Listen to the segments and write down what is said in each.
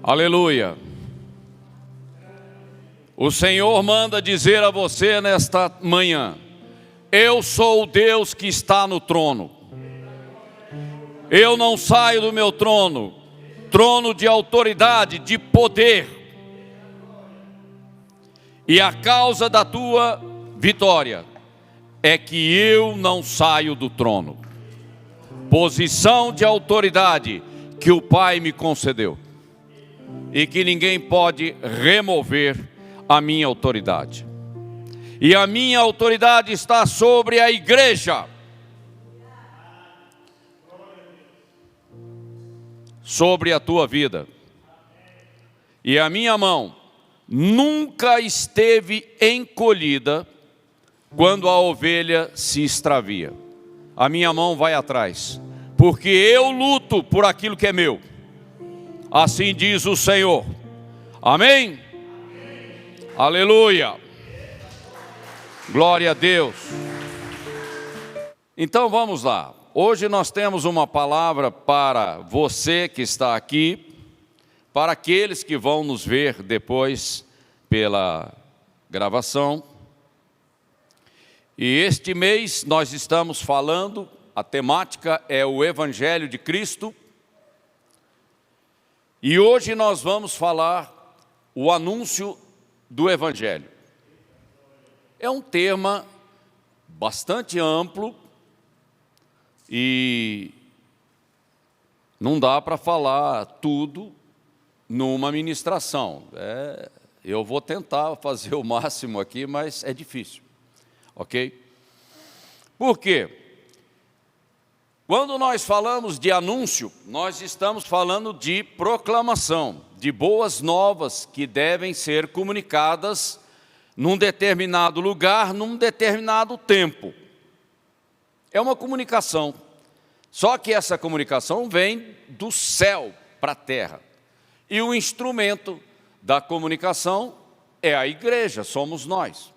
Aleluia. O Senhor manda dizer a você nesta manhã: eu sou o Deus que está no trono. Eu não saio do meu trono, trono de autoridade, de poder. E a causa da tua vitória é que eu não saio do trono. Posição de autoridade que o Pai me concedeu. E que ninguém pode remover a minha autoridade. E a minha autoridade está sobre a igreja. Sobre a tua vida. E a minha mão nunca esteve encolhida quando a ovelha se extravia. A minha mão vai atrás, porque eu luto por aquilo que é meu. Assim diz o Senhor. Amém? Aleluia. Glória a Deus. Então vamos lá. Hoje nós temos uma palavra para você que está aqui, para aqueles que vão nos ver depois pela gravação. E este mês nós estamos falando, a temática é o Evangelho de Cristo. E hoje nós vamos falar o anúncio do Evangelho. É um tema bastante amplo e não dá para falar tudo numa ministração. Eu vou tentar fazer o máximo aqui, mas é difícil. Ok? Por quê? Quando nós falamos de anúncio, nós estamos falando de proclamação, de boas novas que devem ser comunicadas num determinado lugar, num determinado tempo. É uma comunicação. Só que essa comunicação vem do céu para a terra. E o instrumento da comunicação é a igreja, somos nós.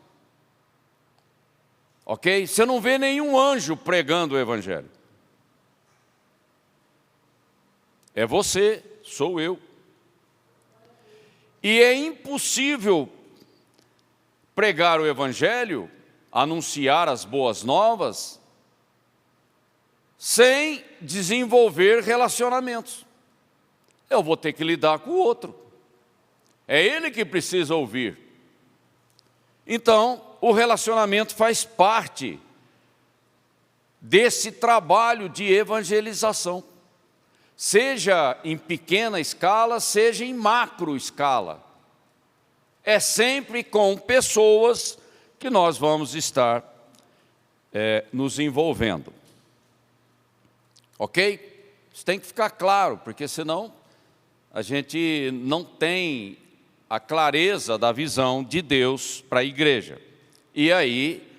Ok? Você não vê nenhum anjo pregando o Evangelho. É você, sou eu. E é impossível pregar o Evangelho, anunciar as boas novas, sem desenvolver relacionamentos. Eu vou ter que lidar com o outro. É ele que precisa ouvir. Então, o relacionamento faz parte desse trabalho de evangelização. Seja em pequena escala, seja em macro escala. É sempre com pessoas que nós vamos estar nos envolvendo. Ok? Isso tem que ficar claro, porque senão a gente não tem a clareza da visão de Deus para a igreja. E aí,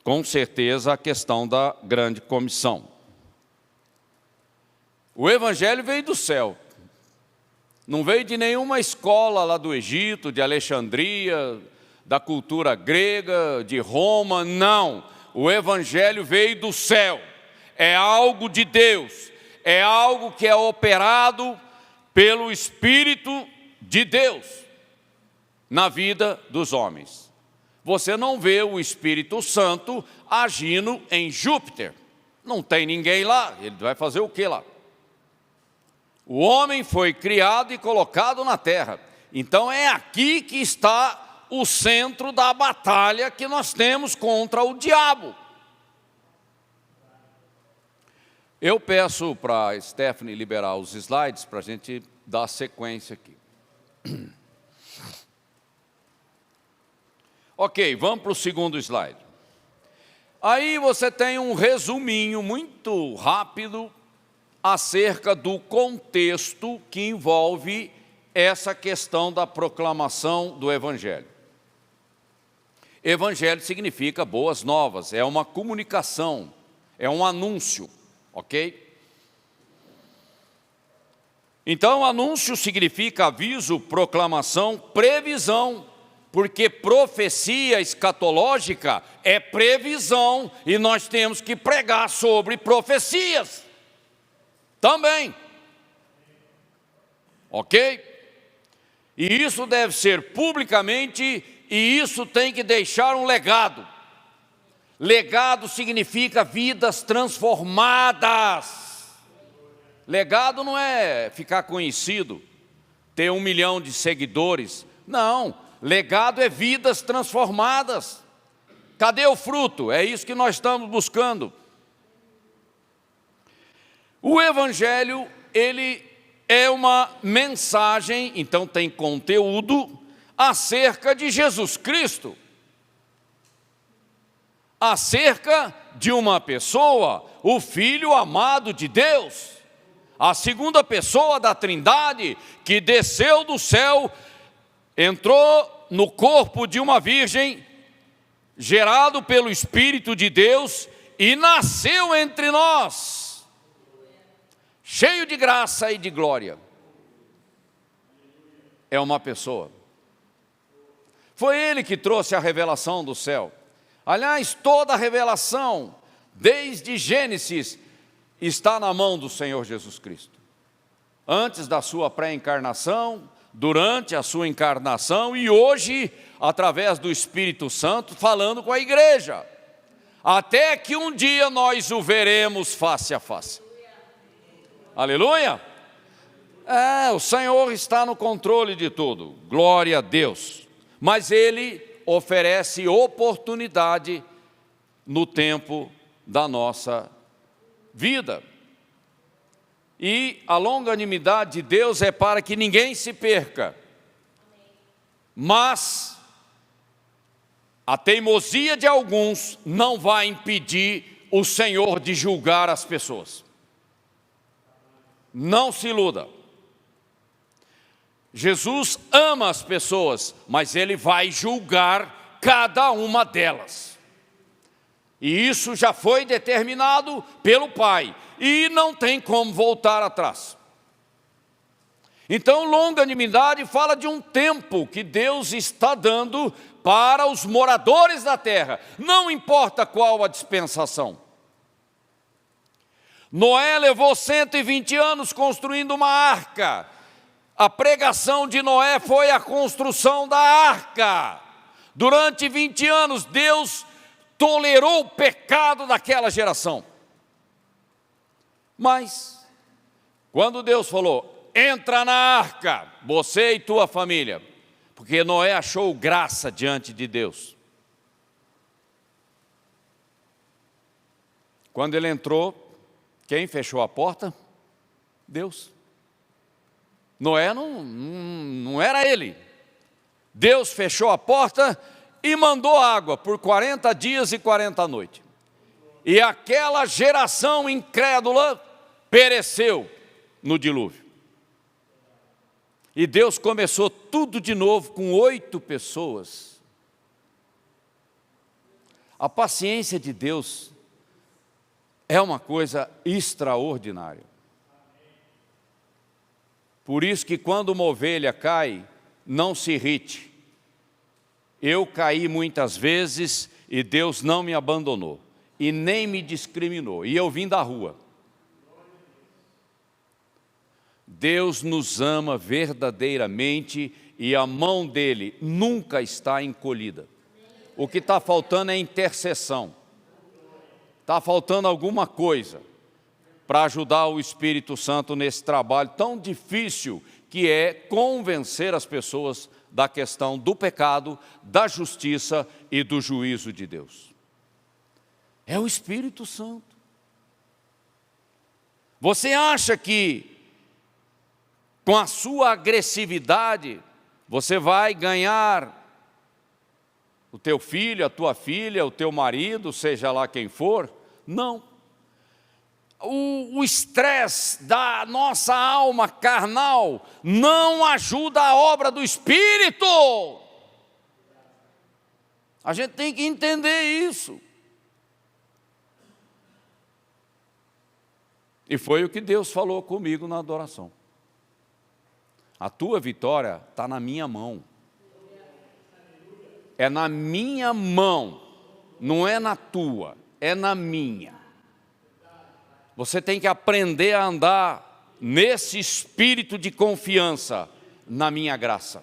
com certeza, a questão da grande comissão. O Evangelho veio do céu. Não veio de nenhuma escola lá do Egito, de Alexandria, da cultura grega, de Roma, não. O Evangelho veio do céu. É algo de Deus. É algo que é operado pelo Espírito de Deus na vida dos homens. Você não vê o Espírito Santo agindo em Júpiter. Não tem ninguém lá. Ele vai fazer o que lá? O homem foi criado e colocado na terra. Então é aqui que está o centro da batalha que nós temos contra o diabo. Eu peço para a Stephanie liberar os slides para a gente dar sequência aqui. Ok, vamos para o segundo slide. Aí você tem um resuminho muito rápido acerca do contexto que envolve essa questão da proclamação do Evangelho. Evangelho significa boas novas, é uma comunicação, é um anúncio, ok? Então, anúncio significa aviso, proclamação, previsão, porque profecia escatológica é previsão e nós temos que pregar sobre profecias também. Ok? E isso deve ser publicamente, e isso tem que deixar um legado. Legado significa vidas transformadas. Legado não é ficar conhecido, ter 1 milhão de seguidores. Não, legado é vidas transformadas. Cadê o fruto? É isso que nós estamos buscando. O Evangelho, ele é uma mensagem, então tem conteúdo, acerca de Jesus Cristo. Acerca de uma pessoa, o Filho amado de Deus. A segunda pessoa da Trindade, que desceu do céu, entrou no corpo de uma virgem, gerado pelo Espírito de Deus, e nasceu entre nós, cheio de graça e de glória. É uma pessoa. Foi Ele que trouxe a revelação do céu. Aliás, toda a revelação, desde Gênesis, está na mão do Senhor Jesus Cristo. Antes da sua pré-encarnação, durante a sua encarnação e hoje, através do Espírito Santo, falando com a igreja. Até que um dia nós o veremos face a face. Aleluia! O Senhor está no controle de tudo, glória a Deus. Mas Ele oferece oportunidade no tempo da nossa vida. E a longanimidade de Deus é para que ninguém se perca. Mas a teimosia de alguns não vai impedir o Senhor de julgar as pessoas. Não se iluda. Jesus ama as pessoas, mas Ele vai julgar cada uma delas. E isso já foi determinado pelo Pai, e não tem como voltar atrás. Então, longanimidade fala de um tempo que Deus está dando para os moradores da terra, não importa qual a dispensação. Noé levou 120 anos construindo uma arca. A pregação de Noé foi a construção da arca. Durante 20 anos, Deus tolerou o pecado daquela geração. Mas, quando Deus falou, entra na arca, você e tua família, porque Noé achou graça diante de Deus. Quando ele entrou, quem fechou a porta? Deus. Noé não era ele. Deus fechou a porta e mandou água por 40 dias e 40 noites. E aquela geração incrédula pereceu no dilúvio. E Deus começou tudo de novo com 8 pessoas. A paciência de Deus é uma coisa extraordinária. Por isso que quando uma ovelha cai, não se irrite. Eu caí muitas vezes e Deus não me abandonou e nem me discriminou, e eu vim da rua. Deus nos ama verdadeiramente e a mão dele nunca está encolhida. O que está faltando é intercessão. Está faltando alguma coisa para ajudar o Espírito Santo nesse trabalho tão difícil que é convencer as pessoas da questão do pecado, da justiça e do juízo de Deus. É o Espírito Santo. Você acha que com a sua agressividade você vai ganhar o teu filho, a tua filha, o teu marido, seja lá quem for? Não. O estresse da nossa alma carnal não ajuda a obra do Espírito. A gente tem que entender isso. E foi o que Deus falou comigo na adoração. A tua vitória está na minha mão. É na minha mão, não é na tua, é na minha. Você tem que aprender a andar nesse espírito de confiança na minha graça.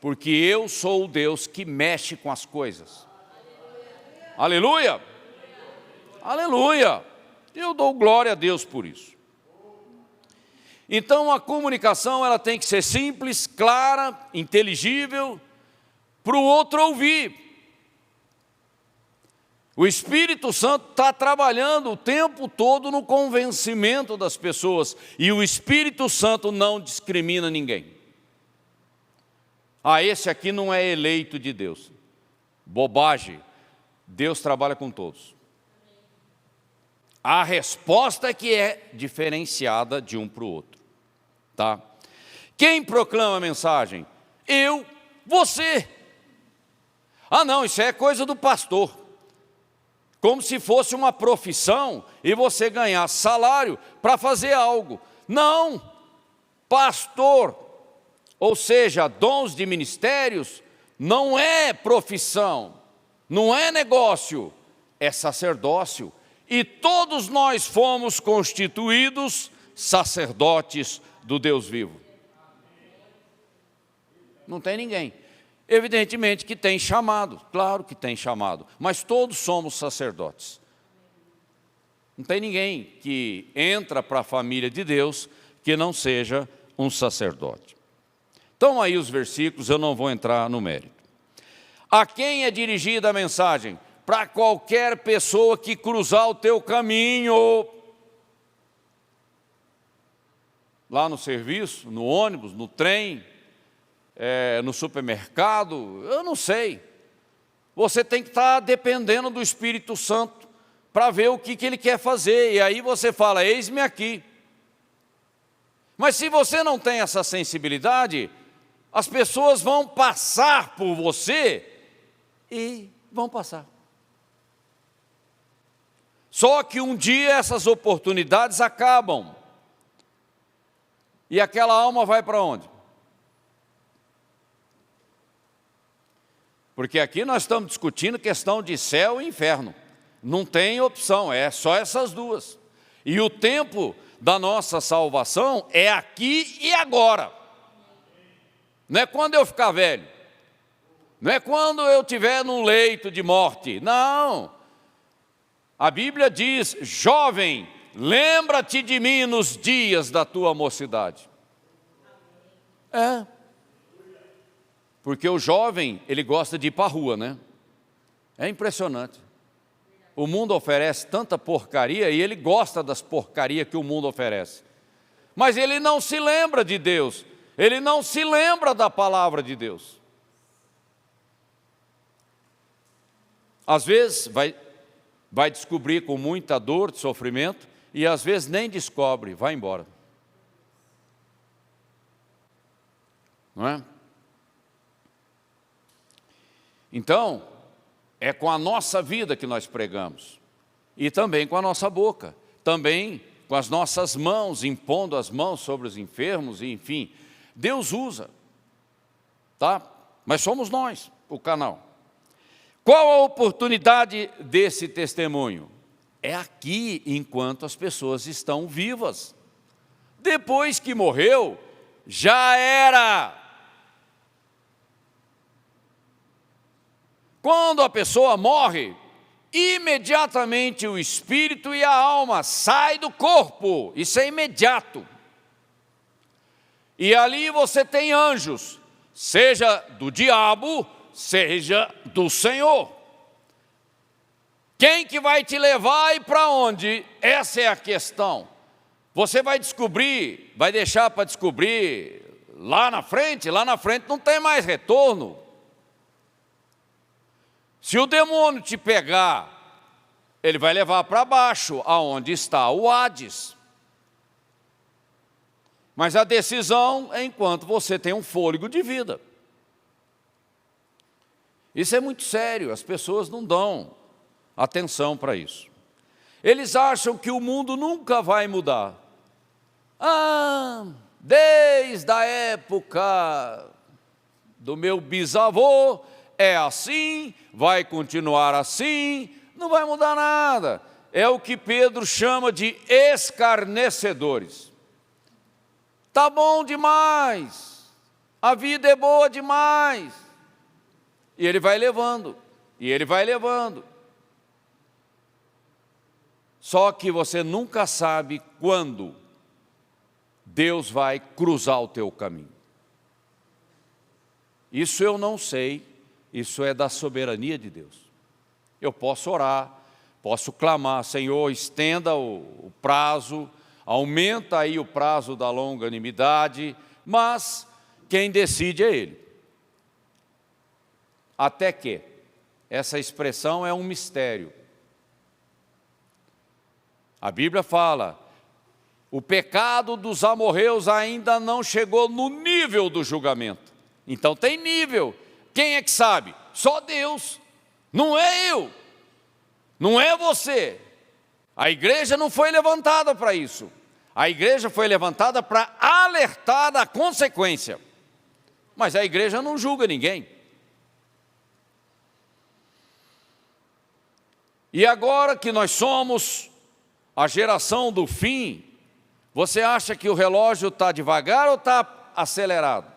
porque eu sou o Deus que mexe com as coisas. Aleluia! Aleluia! Eu dou glória a Deus por isso. Então a comunicação ela tem que ser simples, clara, inteligível, para o outro ouvir. O Espírito Santo está trabalhando o tempo todo no convencimento das pessoas, e o Espírito Santo não discrimina ninguém. Esse aqui não é eleito de Deus. Bobagem. Deus trabalha com todos. A resposta é que é diferenciada de um para o outro. Tá? Quem proclama a mensagem? Eu, você. Não, isso é coisa do pastor. Como se fosse uma profissão e você ganhar salário para fazer algo. Não, pastor, ou seja, dons de ministérios, não é profissão, não é negócio, é sacerdócio. E todos nós fomos constituídos sacerdotes do Deus vivo. Não tem ninguém. Evidentemente que tem chamado, claro que tem chamado, mas todos somos sacerdotes. Não tem ninguém que entra para a família de Deus que não seja um sacerdote. Então aí os versículos, eu não vou entrar no mérito. A quem é dirigida a mensagem? Para qualquer pessoa que cruzar o teu caminho. Lá no serviço, no ônibus, no trem, no supermercado, eu não sei. Você tem que estar dependendo do Espírito Santo para ver o que ele quer fazer. E aí você fala, eis-me aqui. Mas se você não tem essa sensibilidade, as pessoas vão passar por você e vão passar. Só que um dia essas oportunidades acabam. E aquela alma vai para onde? Porque aqui nós estamos discutindo questão de céu e inferno. Não tem opção, é só essas duas. E o tempo da nossa salvação é aqui e agora. Não é quando eu ficar velho. Não é quando eu estiver num leito de morte. Não. A Bíblia diz, jovem, lembra-te de mim nos dias da tua mocidade. Porque o jovem, ele gosta de ir para a rua, né? É impressionante. O mundo oferece tanta porcaria e ele gosta das porcarias que o mundo oferece. Mas ele não se lembra de Deus. Ele não se lembra da palavra de Deus. Às vezes vai descobrir com muita dor, sofrimento, e às vezes nem descobre, vai embora. Não é? Então, é com a nossa vida que nós pregamos, e também com a nossa boca, também com as nossas mãos, impondo as mãos sobre os enfermos, e enfim, Deus usa, tá? Mas somos nós, o canal. Qual a oportunidade desse testemunho? É aqui, enquanto as pessoas estão vivas. Depois que morreu, já era. Quando a pessoa morre, imediatamente o espírito e a alma saem do corpo. Isso é imediato. E ali você tem anjos, seja do diabo, seja do Senhor. Quem que vai te levar e para onde? Essa é a questão. Você vai descobrir, vai deixar para descobrir lá na frente não tem mais retorno. Se o demônio te pegar, ele vai levar para baixo, aonde está o Hades. Mas a decisão é enquanto você tem um fôlego de vida. Isso é muito sério, as pessoas não dão atenção para isso. Eles acham que o mundo nunca vai mudar. Desde a época do meu bisavô, é assim, vai continuar assim, não vai mudar nada. É o que Pedro chama de escarnecedores. Tá bom demais. A vida é boa demais. E ele vai levando, e ele vai levando. Só que você nunca sabe quando Deus vai cruzar o teu caminho. Isso eu não sei, isso é da soberania de Deus. Eu posso orar, posso clamar, Senhor, estenda o prazo, aumenta aí o prazo da longanimidade, mas quem decide é Ele. Até que, essa expressão é um mistério. A Bíblia fala, o pecado dos amorreus ainda não chegou no nível do julgamento. Então tem nível. Quem é que sabe? Só Deus. Não é eu. Não é você. A igreja não foi levantada para isso. A igreja foi levantada para alertar da consequência. Mas a igreja não julga ninguém. E agora que nós somos a geração do fim, você acha que o relógio está devagar ou está acelerado?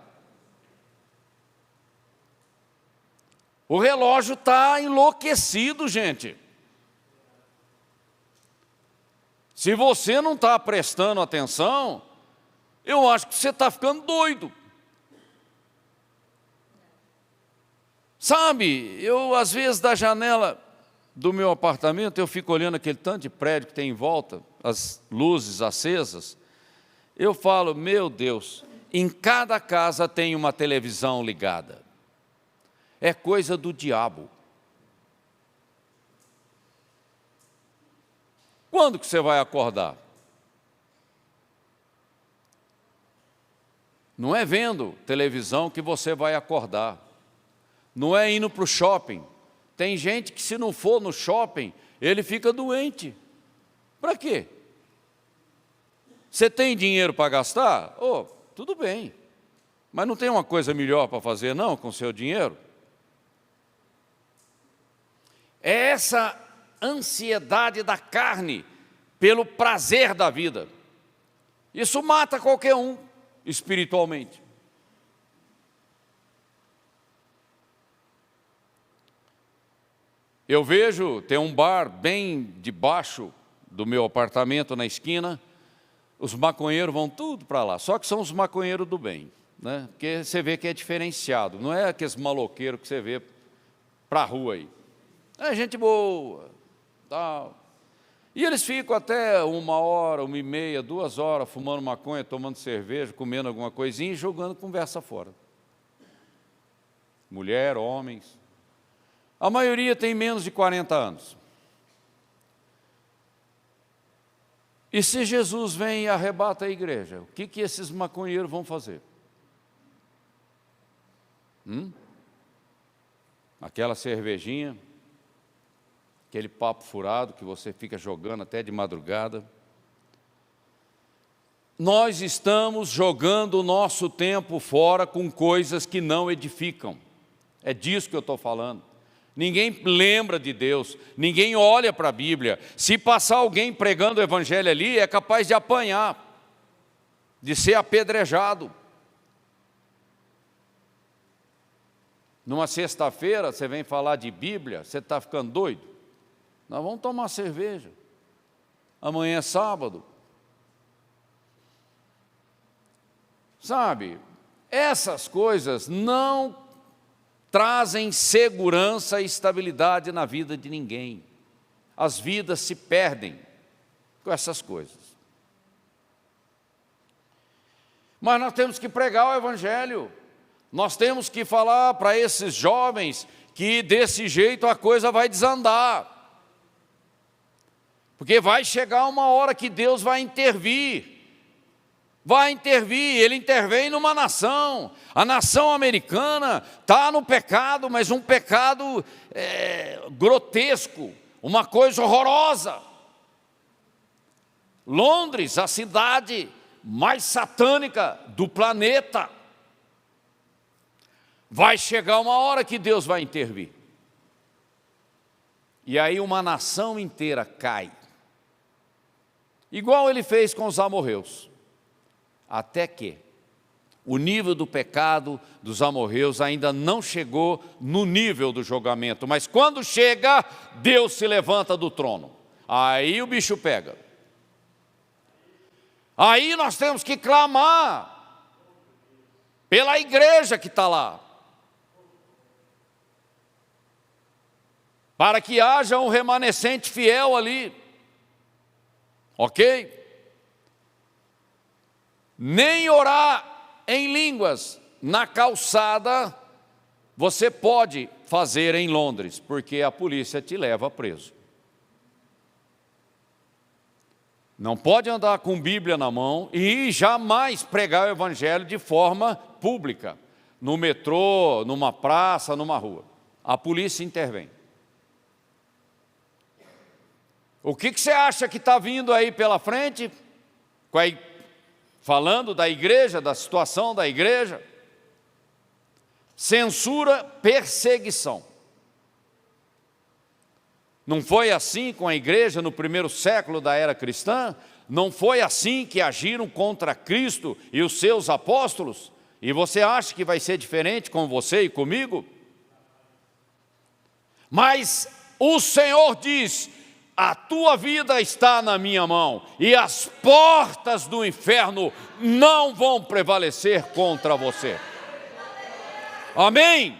O relógio está enlouquecido, gente. Se você não está prestando atenção, eu acho que você está ficando doido. Sabe, eu às vezes da janela do meu apartamento, eu fico olhando aquele tanto de prédio que tem em volta, as luzes acesas, eu falo, meu Deus, em cada casa tem uma televisão ligada. É coisa do diabo. Quando que você vai acordar? Não é vendo televisão que você vai acordar. Não é indo para o shopping. Tem gente que se não for no shopping, ele fica doente. Para quê? Você tem dinheiro para gastar? Oh, tudo bem. Mas não tem uma coisa melhor para fazer não com o seu dinheiro? É essa ansiedade da carne pelo prazer da vida. Isso mata qualquer um espiritualmente. Eu vejo, tem um bar bem debaixo do meu apartamento na esquina, os maconheiros vão tudo para lá, só que são os maconheiros do bem, né? Porque você vê que é diferenciado, não é aqueles maloqueiros que você vê para a rua aí. É gente boa, tal. E eles ficam até 1h, 1h30, 2 horas, fumando maconha, tomando cerveja, comendo alguma coisinha e jogando conversa fora. Mulher, homens. A maioria tem menos de 40 anos. E se Jesus vem e arrebata a igreja, o que esses maconheiros vão fazer? Aquela cervejinha, aquele papo furado que você fica jogando até de madrugada. Nós estamos jogando o nosso tempo fora com coisas que não edificam. É disso que eu estou falando. Ninguém lembra de Deus, ninguém olha para a Bíblia. Se passar alguém pregando o evangelho ali, é capaz de apanhar, de ser apedrejado. Numa sexta-feira, você vem falar de Bíblia, você está ficando doido? Nós vamos tomar cerveja. Amanhã é sábado. Sabe, essas coisas não trazem segurança e estabilidade na vida de ninguém. As vidas se perdem com essas coisas. Mas nós temos que pregar o evangelho. Nós temos que falar para esses jovens que desse jeito a coisa vai desandar. Porque vai chegar uma hora que Deus vai intervir. Vai intervir, Ele intervém numa nação. A nação americana está no pecado, mas um pecado grotesco, uma coisa horrorosa. Londres, a cidade mais satânica do planeta. Vai chegar uma hora que Deus vai intervir. E aí uma nação inteira cai. Igual Ele fez com os amorreus. Até que O nível do pecado dos amorreus ainda não chegou no nível do julgamento, mas quando chega, Deus se levanta do trono. Aí o bicho pega. Aí nós temos que clamar pela igreja que está lá, para que haja um remanescente fiel ali, ok? Nem orar em línguas na calçada você pode fazer em Londres, porque a polícia te leva preso. Não pode andar com Bíblia na mão e jamais pregar o evangelho de forma pública, no metrô, numa praça, numa rua. A polícia intervém. O que você acha que está vindo aí pela frente? Falando da igreja, da situação da igreja. Censura, perseguição. Não foi assim com a igreja no primeiro século da era cristã? Não foi assim que agiram contra Cristo e os seus apóstolos? E você acha que vai ser diferente com você e comigo? Mas o Senhor diz: a tua vida está na minha mão, e as portas do inferno não vão prevalecer contra você. Amém?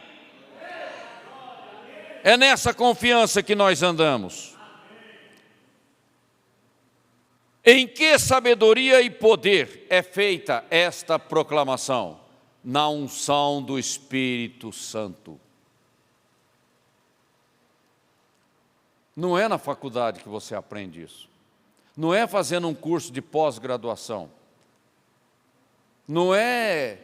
É nessa confiança que nós andamos. Em que sabedoria e poder é feita esta proclamação? Na unção do Espírito Santo. Não é na faculdade que você aprende isso. Não é fazendo um curso de pós-graduação. Não é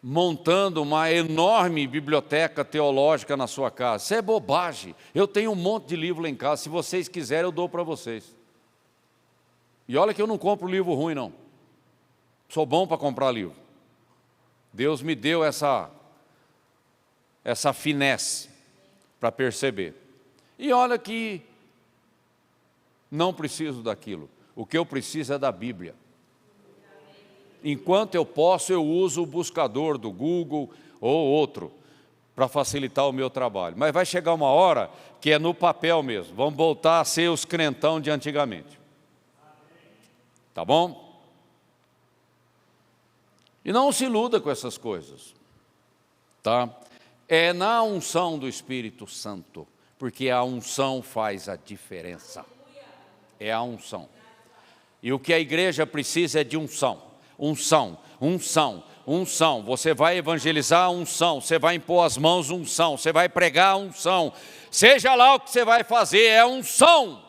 montando uma enorme biblioteca teológica na sua casa. Isso é bobagem. Eu tenho um monte de livro lá em casa. Se vocês quiserem, eu dou para vocês. E olha que eu não compro livro ruim, não. Sou bom para comprar livro. Deus me deu essa finesse para perceber. E olha que não preciso daquilo. O que eu preciso é da Bíblia. Enquanto eu posso, eu uso o buscador do Google ou outro para facilitar o meu trabalho. Mas vai chegar uma hora que é no papel mesmo. Vamos voltar a ser os crentão de antigamente. Tá bom? E não se iluda com essas coisas. Tá? É na unção do Espírito Santo, porque a unção faz a diferença. É a unção. E o que a igreja precisa é de unção. Unção, unção, unção. Você vai evangelizar, unção. Você vai impor as mãos, unção. Você vai pregar, unção. Seja lá o que você vai fazer, é unção.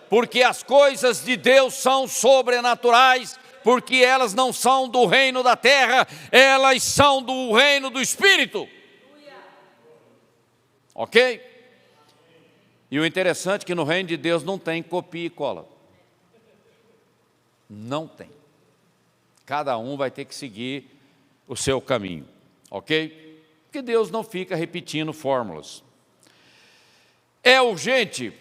Porque as coisas de Deus são sobrenaturais, porque elas não são do reino da terra, elas são do reino do Espírito. Ok? E o interessante é que no reino de Deus não tem copia e cola. Não tem. Cada um vai ter que seguir o seu caminho, ok? Porque Deus não fica repetindo fórmulas. É urgente?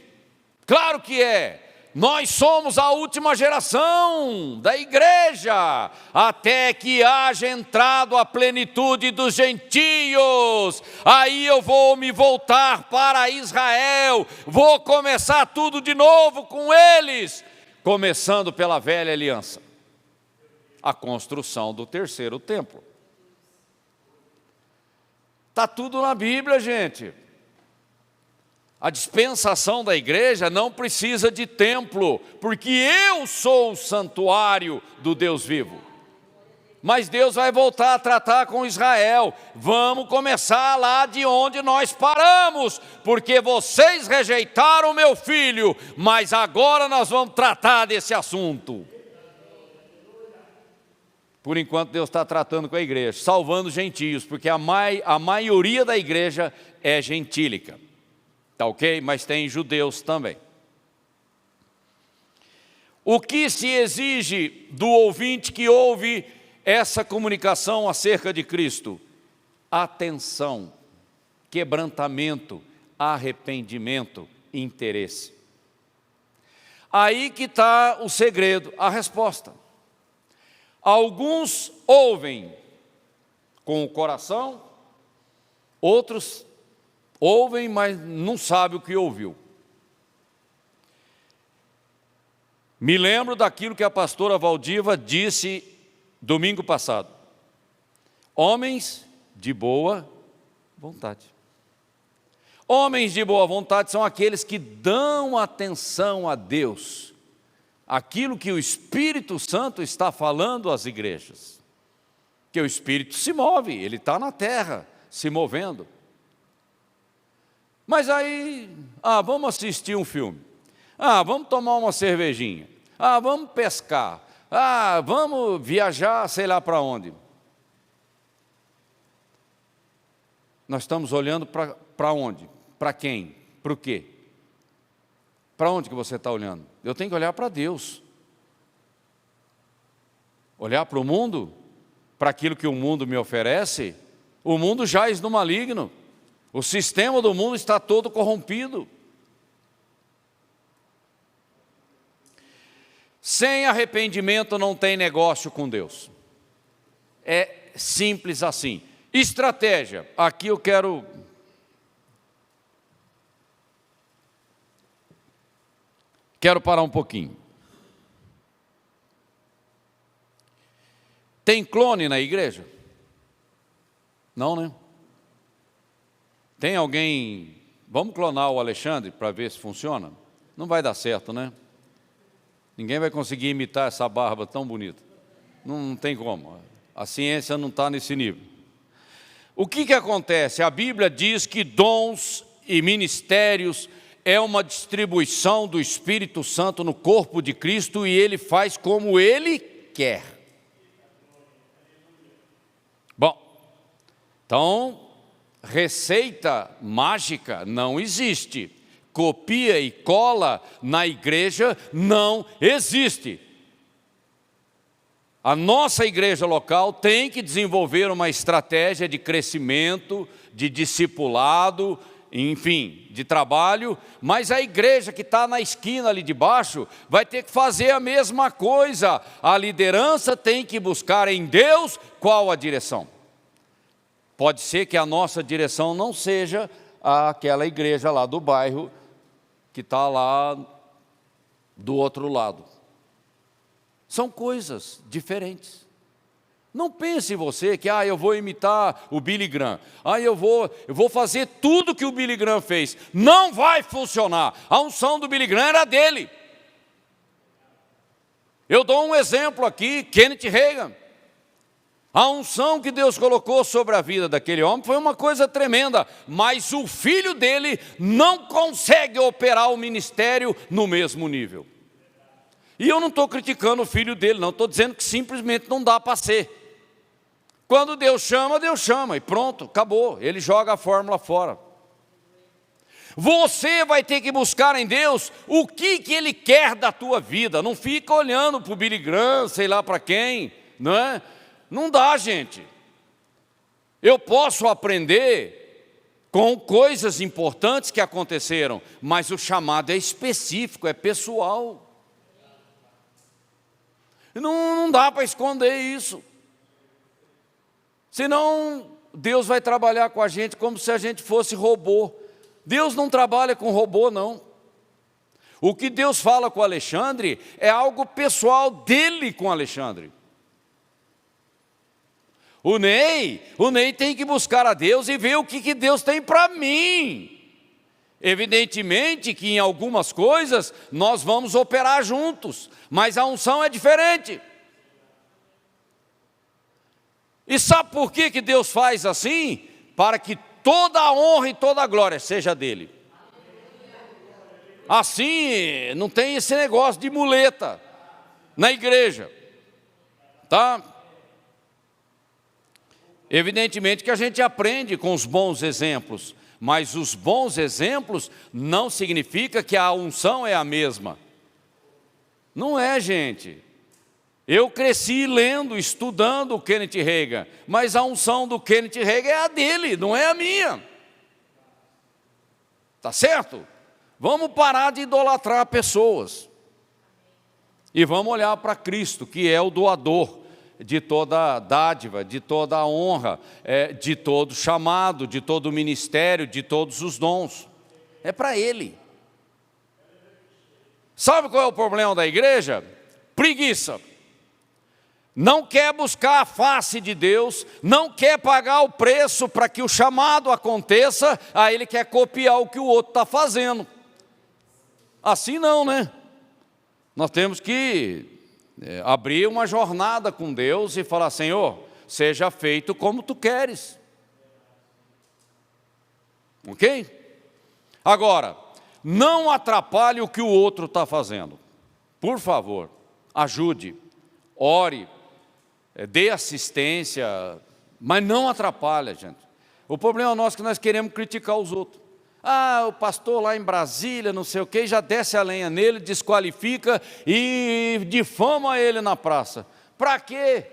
Claro que é. Nós somos a última geração da igreja, até que haja entrado a plenitude dos gentios. Aí eu vou me voltar para Israel, vou começar tudo de novo com eles, começando pela velha aliança. A construção do terceiro templo. Está tudo na Bíblia, gente. A dispensação da igreja não precisa de templo, porque eu sou o santuário do Deus vivo. Mas Deus vai voltar a tratar com Israel. Vamos começar lá de onde nós paramos, porque vocês rejeitaram meu filho, mas agora nós vamos tratar desse assunto. Por enquanto Deus está tratando com a igreja, salvando gentios, porque a maioria da igreja é gentílica, tá ok? Mas tem judeus também. O que se exige do ouvinte que ouve essa comunicação acerca de Cristo? Atenção, quebrantamento, arrependimento, interesse. Aí que está o segredo, a resposta. Alguns ouvem com o coração, outros ouvem, mas não sabem o que ouviu. Me lembro daquilo que a pastora Valdiva disse domingo passado. Homens de boa vontade. Homens de boa vontade são aqueles que dão atenção a Deus, aquilo que o Espírito Santo está falando às igrejas. Que o Espírito se move, ele está na terra, se movendo. Mas aí, vamos assistir um filme. Vamos tomar uma cervejinha. Vamos pescar. Vamos viajar, sei lá para onde. Nós estamos olhando para onde? Para quem? Para o quê? Para onde que você está olhando? Eu tenho que olhar para Deus. Olhar para o mundo, para aquilo que o mundo me oferece. O mundo jaz no maligno. O sistema do mundo está todo corrompido. Sem arrependimento não tem negócio com Deus. É simples assim. Estratégia. Aqui eu quero parar um pouquinho. Tem clone na igreja? Não, né? Tem alguém... Vamos clonar o Alexandre para ver se funciona? Não vai dar certo, né? Ninguém vai conseguir imitar essa barba tão bonita. Não tem como. A ciência não está nesse nível. O que acontece? A Bíblia diz que dons e ministérios é uma distribuição do Espírito Santo no corpo de Cristo e Ele faz como Ele quer. Bom, então, receita mágica não existe. Copia e cola na igreja não existe. A nossa igreja local tem que desenvolver uma estratégia de crescimento, de discipulado, enfim, de trabalho, mas a igreja que está na esquina ali de baixo vai ter que fazer a mesma coisa. A liderança tem que buscar em Deus qual a direção. Pode ser que a nossa direção não seja aquela igreja lá do bairro que está lá do outro lado. São coisas diferentes. Não pense você que eu vou imitar o Billy Graham. Eu vou fazer tudo que o Billy Graham fez. Não vai funcionar. A unção do Billy Graham era dele. Eu dou um exemplo aqui, Kenneth Hagin. A unção que Deus colocou sobre a vida daquele homem foi uma coisa tremenda, mas o filho dele não consegue operar o ministério no mesmo nível. E eu não estou criticando o filho dele, não, estou dizendo que simplesmente não dá para ser. Quando Deus chama e pronto, acabou, ele joga a fórmula fora. Você vai ter que buscar em Deus o que Ele quer da tua vida, não fica olhando para o Billy Graham, sei lá para quem, não é? Não dá, gente. Eu posso aprender com coisas importantes que aconteceram, mas o chamado é específico, é pessoal. Não dá para esconder isso. Senão, Deus vai trabalhar com a gente como se a gente fosse robô. Deus não trabalha com robô, não. O que Deus fala com Alexandre é algo pessoal dele com Alexandre. O Ney tem que buscar a Deus e ver o que Deus tem para mim. Evidentemente que em algumas coisas nós vamos operar juntos, mas a unção é diferente. E sabe por que Deus faz assim? Para que toda a honra e toda a glória seja dele. Assim, não tem esse negócio de muleta na igreja, tá? Evidentemente que a gente aprende com os bons exemplos, mas os bons exemplos não significa que a unção é a mesma. Não é, gente. Eu cresci lendo, estudando o Kenneth Hagin, mas a unção do Kenneth Hagin é a dele, não é a minha. Tá certo? Vamos parar de idolatrar pessoas. E vamos olhar para Cristo, que é o doador, de toda dádiva, de toda honra, de todo chamado, de todo ministério, de todos os dons. É para Ele. Sabe qual é o problema da igreja? Preguiça. Não quer buscar a face de Deus, não quer pagar o preço para que o chamado aconteça, aí ele quer copiar o que o outro está fazendo. Assim não, né? Nós temos que abrir uma jornada com Deus e falar: Senhor, seja feito como Tu queres. Ok? Agora, não atrapalhe o que o outro está fazendo. Por favor, ajude, ore, dê assistência, mas não atrapalha, gente. O problema nosso é que nós queremos criticar os outros. Ah, o pastor lá em Brasília, não sei o quê, já desce a lenha nele, desqualifica e difama ele na praça. Para quê?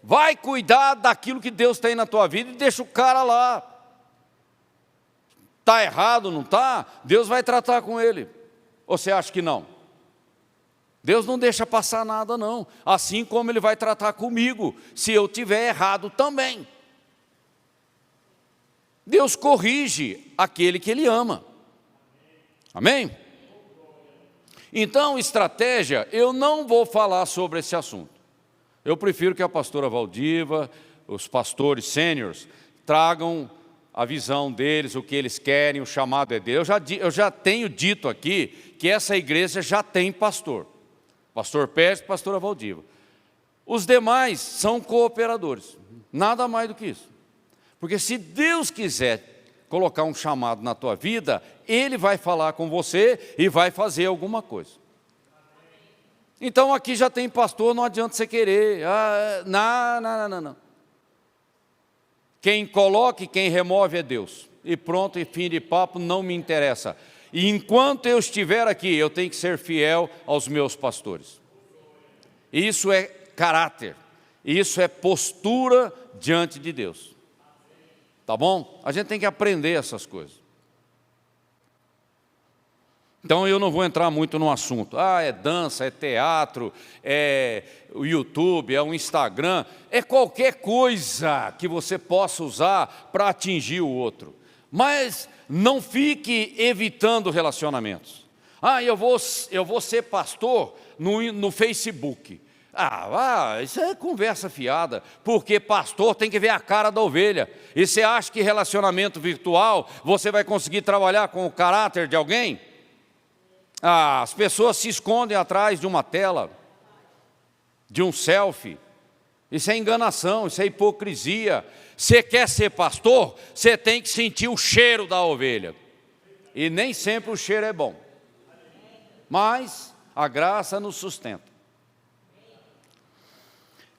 Vai cuidar daquilo que Deus tem na tua vida e deixa o cara lá. Está errado, não está? Deus vai tratar com ele. Ou você acha que não? Deus não deixa passar nada, não. Assim como Ele vai tratar comigo, se eu tiver errado também. Deus corrige aquele que Ele ama. Amém? Então, estratégia, eu não vou falar sobre esse assunto. Eu prefiro que a pastora Valdiva, os pastores sêniores, tragam a visão deles, o que eles querem, o chamado é deles. Eu já tenho dito aqui que essa igreja já tem pastor. Pastor Pérez e pastora Valdiva. Os demais são cooperadores, nada mais do que isso. Porque se Deus quiser colocar um chamado na tua vida, Ele vai falar com você e vai fazer alguma coisa. Então aqui já tem pastor, não adianta você querer. Não. Quem coloca e quem remove é Deus. E pronto, e fim de papo, não me interessa. E enquanto eu estiver aqui, eu tenho que ser fiel aos meus pastores. Isso é caráter. Isso é postura diante de Deus. Tá bom? A gente tem que aprender essas coisas. Então eu não vou entrar muito no assunto. É dança, é teatro, é o YouTube, é o Instagram. É qualquer coisa que você possa usar para atingir o outro. Mas não fique evitando relacionamentos. Eu vou ser pastor no Facebook. Isso é conversa fiada, porque pastor tem que ver a cara da ovelha. E você acha que relacionamento virtual você vai conseguir trabalhar com o caráter de alguém? As pessoas se escondem atrás de uma tela, de um selfie. Isso é enganação, isso é hipocrisia. Você quer ser pastor, você tem que sentir o cheiro da ovelha. E nem sempre o cheiro é bom. Mas a graça nos sustenta.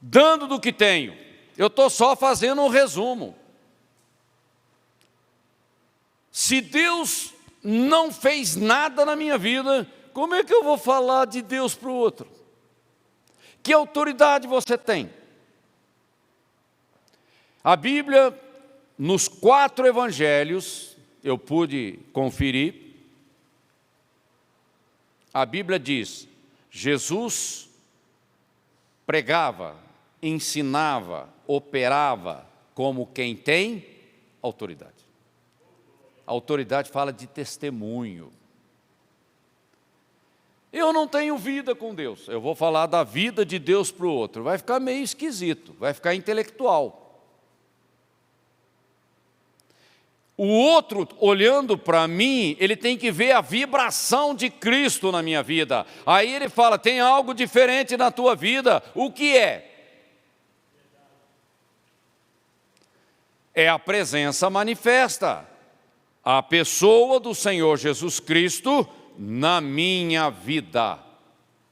Dando do que tenho, eu estou só fazendo um resumo. Se Deus não fez nada na minha vida, como é que eu vou falar de Deus para o outro? Que autoridade você tem? A Bíblia, nos 4 evangelhos, eu pude conferir, a Bíblia diz: Jesus pregava, ensinava, operava como quem tem autoridade. A autoridade fala de testemunho. Eu não tenho vida com Deus, eu vou falar da vida de Deus para o outro. Vai ficar meio esquisito, vai ficar intelectual. O outro, olhando para mim, ele tem que ver a vibração de Cristo na minha vida. Aí ele fala: tem algo diferente na tua vida. O que é? É a presença manifesta. A pessoa do Senhor Jesus Cristo na minha vida.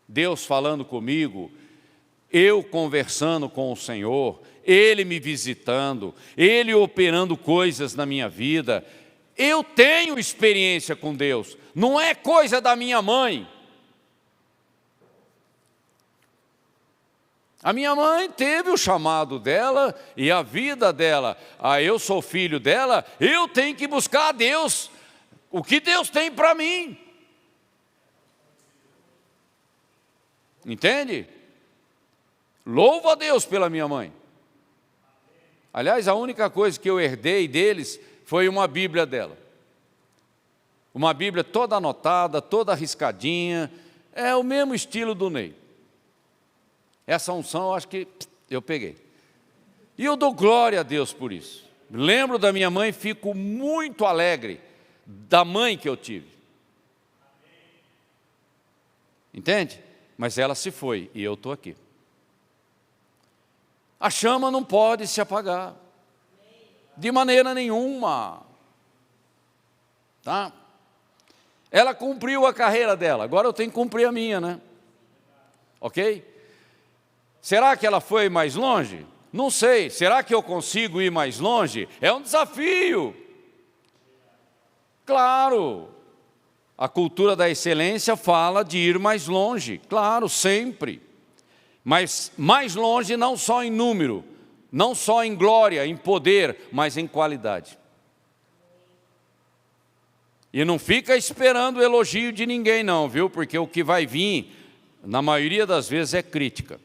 Deus falando comigo, eu conversando com o Senhor, Ele me visitando, Ele operando coisas na minha vida. Eu tenho experiência com Deus, não é coisa da minha mãe. A minha mãe teve o chamado dela e a vida dela. Eu sou filho dela, eu tenho que buscar a Deus. O que Deus tem para mim? Entende? Louvo a Deus pela minha mãe. Aliás, a única coisa que eu herdei deles foi uma Bíblia dela. Uma Bíblia toda anotada, toda arriscadinha. É o mesmo estilo do Ney. Essa unção eu acho que eu peguei. E eu dou glória a Deus por isso. Lembro da minha mãe, fico muito alegre da mãe que eu tive. Entende? Mas ela se foi e eu estou aqui. A chama não pode se apagar. De maneira nenhuma. Tá? Ela cumpriu a carreira dela, agora eu tenho que cumprir a minha, né? Ok? Será que ela foi mais longe? Não sei. Será que eu consigo ir mais longe? É um desafio. Claro. A cultura da excelência fala de ir mais longe. Claro, sempre. Mas mais longe não só em número, não só em glória, em poder, mas em qualidade. E não fica esperando o elogio de ninguém não, viu? Porque o que vai vir, na maioria das vezes, é crítica.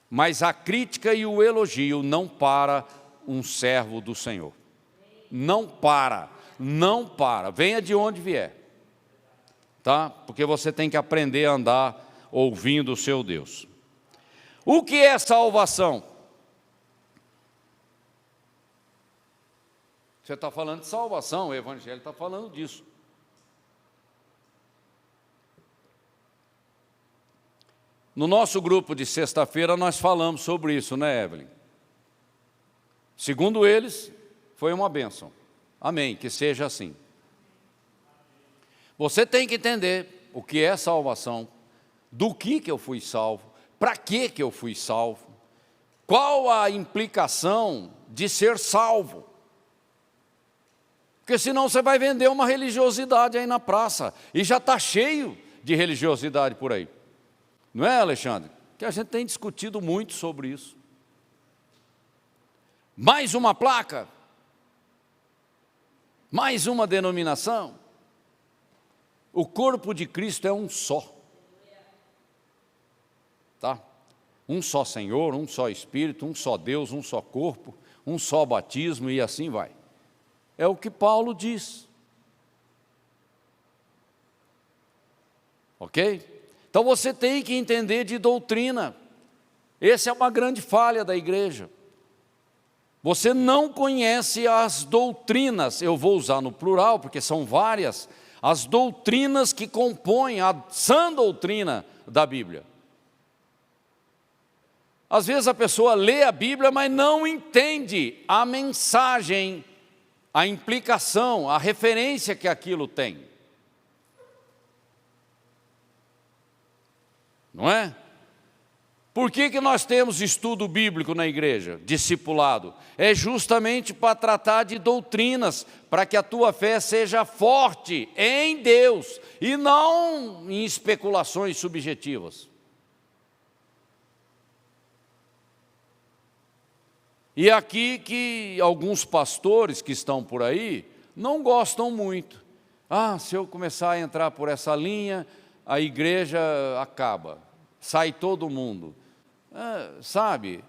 Mas a crítica e o elogio não para um servo do Senhor. Não para, não para. Venha de onde vier. Tá? Porque você tem que aprender a andar ouvindo o seu Deus. O que é salvação? Você está falando de salvação, o Evangelho está falando disso. No nosso grupo de sexta-feira nós falamos sobre isso, né, Evelyn? Segundo eles, foi uma bênção. Amém, que seja assim. Você tem que entender o que é salvação, do que eu fui salvo, para que eu fui salvo, qual a implicação de ser salvo. Porque senão você vai vender uma religiosidade aí na praça, e já está cheio de religiosidade por aí. Não é, Alexandre? Que a gente tem discutido muito sobre isso. Mais uma placa? Mais uma denominação? O corpo de Cristo é um só. Tá? Um só Senhor, um só Espírito, um só Deus, um só corpo, um só batismo e assim vai. É o que Paulo diz. Ok? Então você tem que entender de doutrina. Essa é uma grande falha da igreja. Você não conhece as doutrinas, eu vou usar no plural porque são várias, as doutrinas que compõem a sã doutrina da Bíblia. Às vezes a pessoa lê a Bíblia, mas não entende a mensagem, a implicação, a referência que aquilo tem. Não é? Por que nós temos estudo bíblico na igreja, discipulado? É justamente para tratar de doutrinas, para que a tua fé seja forte em Deus e não em especulações subjetivas. E aqui que alguns pastores que estão por aí não gostam muito. Ah, se eu começar a entrar por essa linha, a igreja acaba, sai todo mundo. Sabe?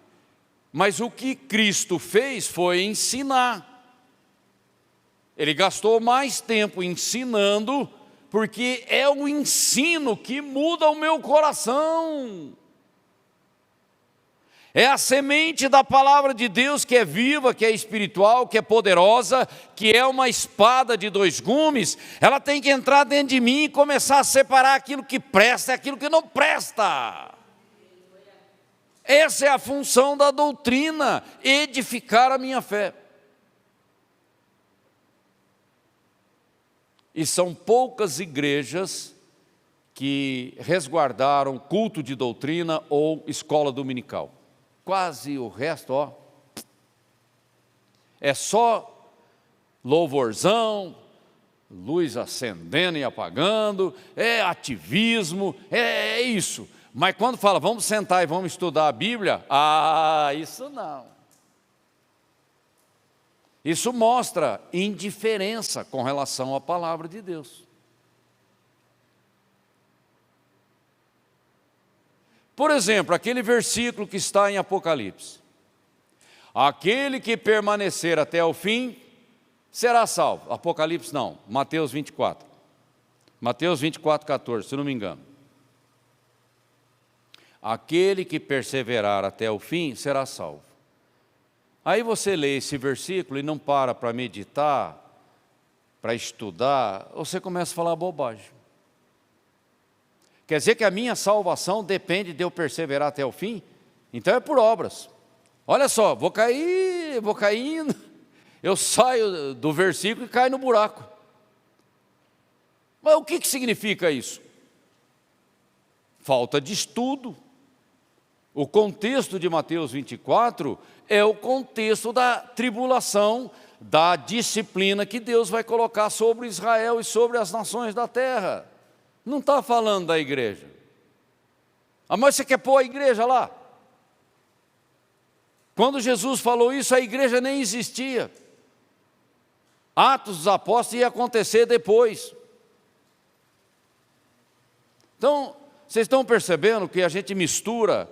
Mas o que Cristo fez foi ensinar. Ele gastou mais tempo ensinando, porque é o ensino que muda o meu coração. É a semente da palavra de Deus que é viva, que é espiritual, que é poderosa, que é uma espada de dois gumes. Ela tem que entrar dentro de mim e começar a separar aquilo que presta e aquilo que não presta. Essa é a função da doutrina, edificar a minha fé. E são poucas igrejas que resguardaram culto de doutrina ou escola dominical. Quase o resto, ó, é só louvorzão, luz acendendo e apagando, é ativismo, é isso. Mas quando fala, vamos sentar e vamos estudar a Bíblia, isso não. Isso mostra indiferença com relação à palavra de Deus. Por exemplo, aquele versículo que está em Apocalipse: aquele que permanecer até o fim será salvo. Apocalipse não, Mateus 24. Mateus 24, 14, se não me engano. Aquele que perseverar até o fim será salvo. Aí você lê esse versículo e não para meditar, para estudar, você começa a falar bobagem. Quer dizer que a minha salvação depende de eu perseverar até o fim? Então é por obras. Olha só, vou caindo, eu saio do versículo e caio no buraco. Mas o que significa isso? Falta de estudo. O contexto de Mateus 24 é o contexto da tribulação, da disciplina que Deus vai colocar sobre Israel e sobre as nações da terra. Não está falando da igreja. Ah, mas você quer pôr a igreja lá? Quando Jesus falou isso, a igreja nem existia. Atos dos Apóstolos ia acontecer depois. Então, vocês estão percebendo que a gente mistura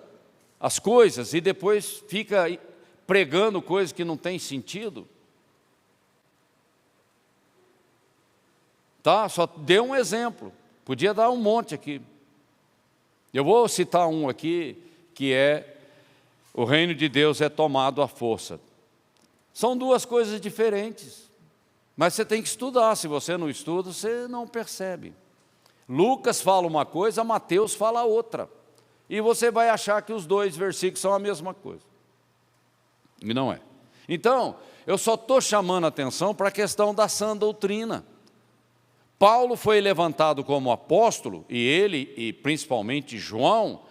as coisas e depois fica pregando coisas que não têm sentido? Tá? Só dei um exemplo. Podia dar um monte aqui. Eu vou citar um aqui, que é: o reino de Deus é tomado à força. São duas coisas diferentes, mas você tem que estudar. Se você não estuda, você não percebe. Lucas fala uma coisa, Mateus fala outra. E você vai achar que os dois versículos são a mesma coisa. E não é. Então, eu só estou chamando a atenção para a questão da sã doutrina. Paulo foi levantado como apóstolo, e ele, e principalmente João,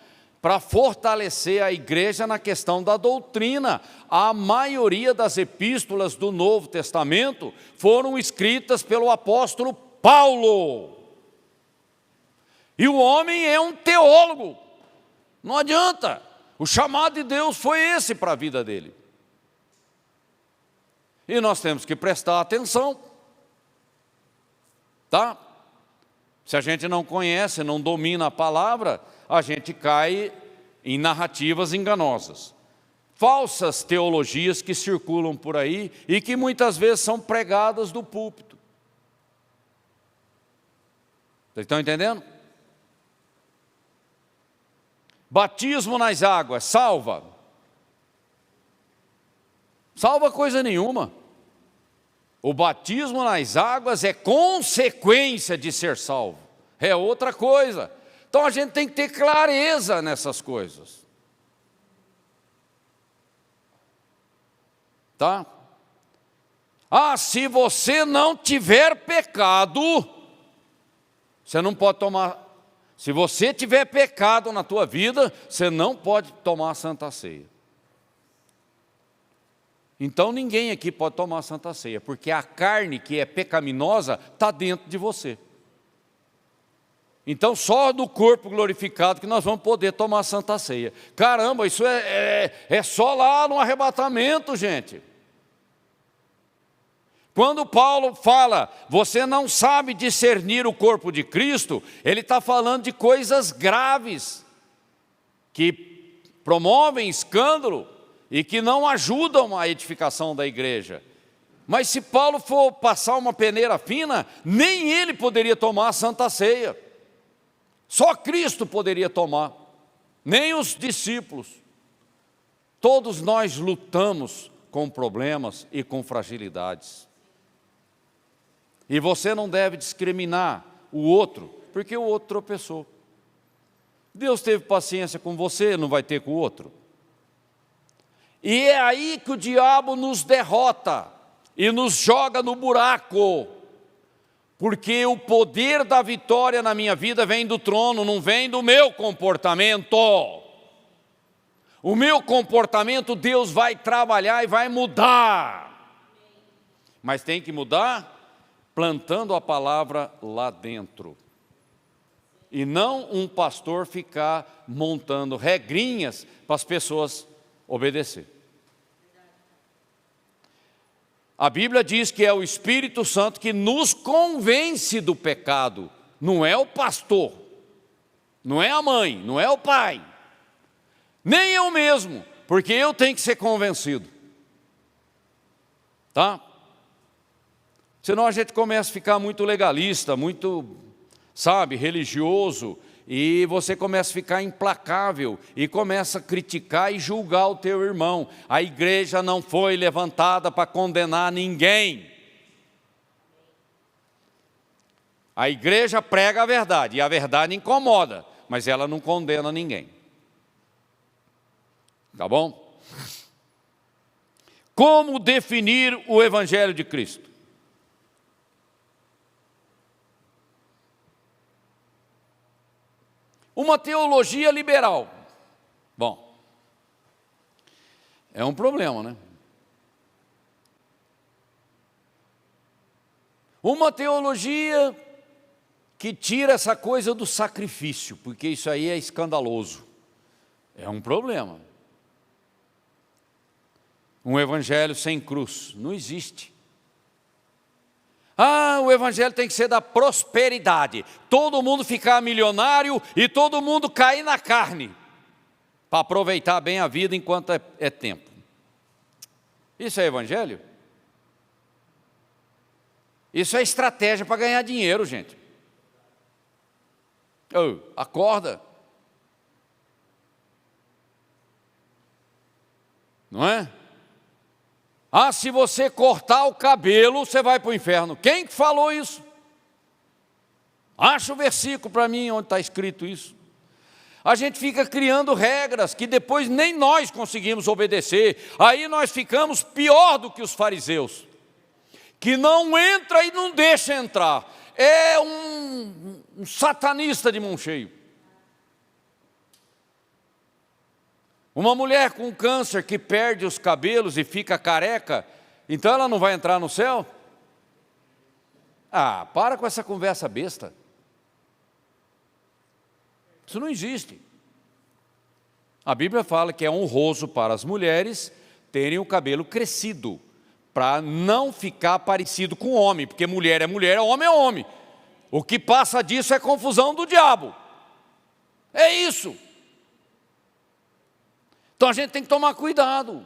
para fortalecer a igreja na questão da doutrina. A maioria das epístolas do Novo Testamento foram escritas pelo apóstolo Paulo. E o homem é um teólogo. Não adianta. O chamado de Deus foi esse para a vida dele. E nós temos que prestar atenção. Tá? Se a gente não conhece, não domina a palavra, a gente cai em narrativas enganosas. Falsas teologias que circulam por aí e que muitas vezes são pregadas do púlpito. Vocês estão entendendo? Batismo nas águas, salva? Salva coisa nenhuma. O batismo nas águas é consequência de ser salvo. É outra coisa. Então a gente tem que ter clareza nessas coisas. Tá? Ah, se você não tiver pecado, você não pode tomar. Se você tiver pecado na tua vida, você não pode tomar a Santa Ceia. Então ninguém aqui pode tomar a Santa Ceia, porque a carne que é pecaminosa está dentro de você. Então só do corpo glorificado que nós vamos poder tomar a Santa Ceia. Caramba, isso é só lá no arrebatamento, gente. Quando Paulo fala, você não sabe discernir o corpo de Cristo, ele está falando de coisas graves, que promovem escândalo e que não ajudam a edificação da igreja. Mas se Paulo for passar uma peneira fina, nem ele poderia tomar a Santa Ceia. Só Cristo poderia tomar, nem os discípulos. Todos nós lutamos com problemas e com fragilidades. E você não deve discriminar o outro, porque o outro tropeçou. Deus teve paciência com você, não vai ter com o outro. E é aí que o diabo nos derrota e nos joga no buraco. Porque o poder da vitória na minha vida vem do trono, não vem do meu comportamento. O meu comportamento Deus vai trabalhar e vai mudar. Mas tem que mudar plantando a palavra lá dentro. E não um pastor ficar montando regrinhas para as pessoas obedecer. A Bíblia diz que é o Espírito Santo que nos convence do pecado. Não é o pastor, não é a mãe, não é o pai. Nem eu mesmo, porque eu tenho que ser convencido. Tá? Senão a gente começa a ficar muito legalista, muito, religioso, e você começa a ficar implacável, e começa a criticar e julgar o teu irmão. A igreja não foi levantada para condenar ninguém. A igreja prega a verdade, e a verdade incomoda, mas ela não condena ninguém. Tá bom? Como definir o Evangelho de Cristo? Uma teologia liberal. Bom, é um problema, né? Uma teologia que tira essa coisa do sacrifício, porque isso aí é escandaloso. É um problema. Um evangelho sem cruz, não existe. O evangelho tem que ser da prosperidade. Todo mundo ficar milionário e todo mundo cair na carne, para aproveitar bem a vida enquanto é tempo. Isso é evangelho? Isso é estratégia para ganhar dinheiro, gente. Acorda. Não é? Se você cortar o cabelo, você vai para o inferno. Quem que falou isso? Acha o versículo para mim onde está escrito isso. A gente fica criando regras que depois nem nós conseguimos obedecer. Aí nós ficamos pior do que os fariseus, que não entra e não deixa entrar. É um satanista de mão cheio. Uma mulher com câncer que perde os cabelos e fica careca, então ela não vai entrar no céu? Para com essa conversa besta. Isso não existe. A Bíblia fala que é honroso para as mulheres terem o cabelo crescido, para não ficar parecido com o homem, porque mulher, homem é homem. O que passa disso é confusão do diabo. É isso. Então a gente tem que tomar cuidado.